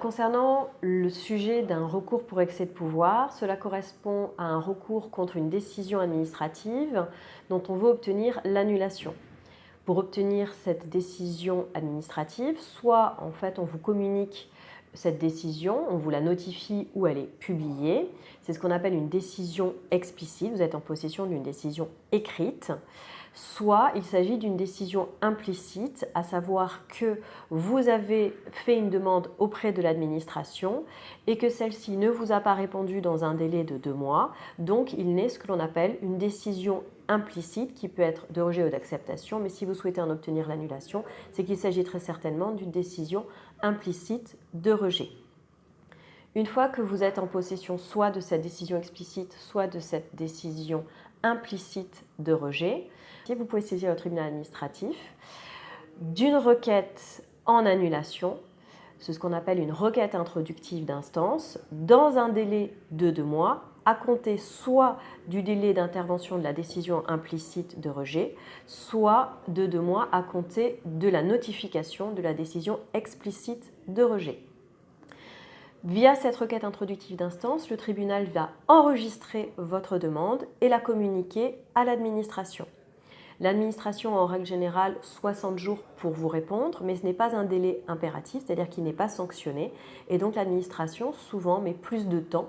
Concernant le sujet d'un recours pour excès de pouvoir, cela correspond à un recours contre une décision administrative dont on veut obtenir l'annulation. Pour obtenir cette décision administrative, soit en fait on vous communique cette décision, on vous la notifie ou elle est publiée. C'est ce qu'on appelle une décision explicite, vous êtes en possession d'une décision écrite. Soit il s'agit d'une décision implicite, à savoir que vous avez fait une demande auprès de l'administration et que celle-ci ne vous a pas répondu dans un délai de 2 mois. Donc il naît ce que l'on appelle une décision implicite qui peut être de rejet ou d'acceptation, mais si vous souhaitez en obtenir l'annulation, c'est qu'il s'agit très certainement d'une décision implicite de rejet. Une fois que vous êtes en possession soit de cette décision explicite, soit de cette décision implicite de rejet, vous pouvez saisir le tribunal administratif d'une requête en annulation, c'est ce qu'on appelle une requête introductive d'instance, dans un délai de 2 mois, à compter soit du délai d'intervention de la décision implicite de rejet, soit de 2 mois à compter de la notification de la décision explicite de rejet. Via cette requête introductive d'instance, le tribunal va enregistrer votre demande et la communiquer à l'administration. L'administration a en règle générale 60 jours pour vous répondre, mais ce n'est pas un délai impératif, c'est-à-dire qu'il n'est pas sanctionné. Et donc l'administration souvent met plus de temps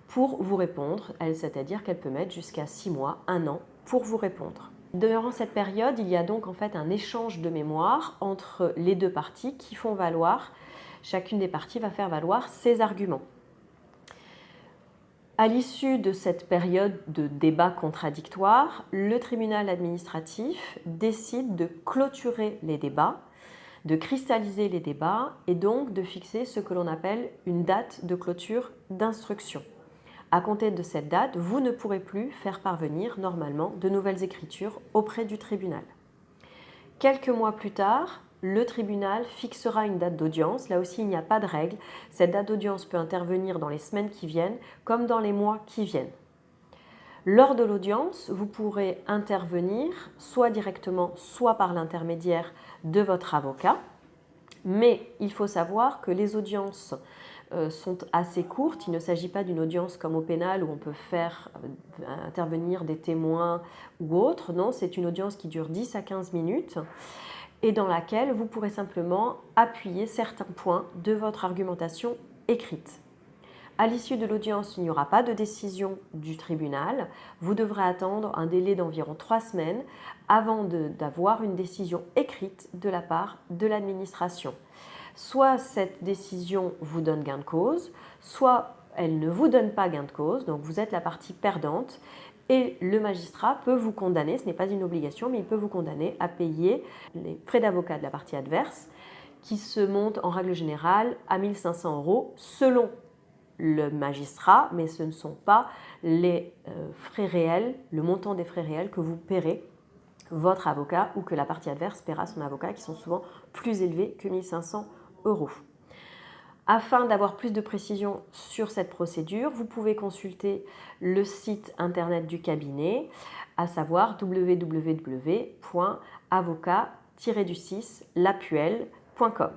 pour vous répondre, c'est-à-dire qu'elle peut mettre jusqu'à 6 mois, 1 an pour vous répondre. Durant cette période, il y a donc en fait un échange de mémoire entre les deux parties qui font valoir, chacune des parties va faire valoir ses arguments. À l'issue de cette période de débat contradictoire, le tribunal administratif décide de clôturer les débats, de cristalliser les débats et donc de fixer ce que l'on appelle une date de clôture d'instruction. À compter de cette date, vous ne pourrez plus faire parvenir normalement de nouvelles écritures auprès du tribunal. Quelques mois plus tard, le tribunal fixera une date d'audience. Là aussi, il n'y a pas de règle. Cette date d'audience peut intervenir dans les semaines qui viennent comme dans les mois qui viennent. Lors de l'audience, vous pourrez intervenir soit directement, soit par l'intermédiaire de votre avocat. Mais il faut savoir que les audiences sont assez courtes. Il ne s'agit pas d'une audience comme au pénal où on peut faire intervenir des témoins ou autres. Non, c'est une audience qui dure 10 à 15 minutes et dans laquelle vous pourrez simplement appuyer certains points de votre argumentation écrite. À l'issue de l'audience, il n'y aura pas de décision du tribunal. Vous devrez attendre un délai d'environ 3 semaines avant d'avoir une décision écrite de la part de l'administration. Soit cette décision vous donne gain de cause, soit elle ne vous donne pas gain de cause, donc vous êtes la partie perdante et le magistrat peut vous condamner, ce n'est pas une obligation, mais il peut vous condamner à payer les frais d'avocat de la partie adverse qui se montent en règle générale à 1 500 € selon le magistrat, mais ce ne sont pas les frais réels, le montant des frais réels que vous paierez votre avocat ou que la partie adverse paiera son avocat, qui sont souvent plus élevés que 1 500 €. Afin d'avoir plus de précision sur cette procédure, vous pouvez consulter le site internet du cabinet, à savoir www.avocat-lapuelle.com.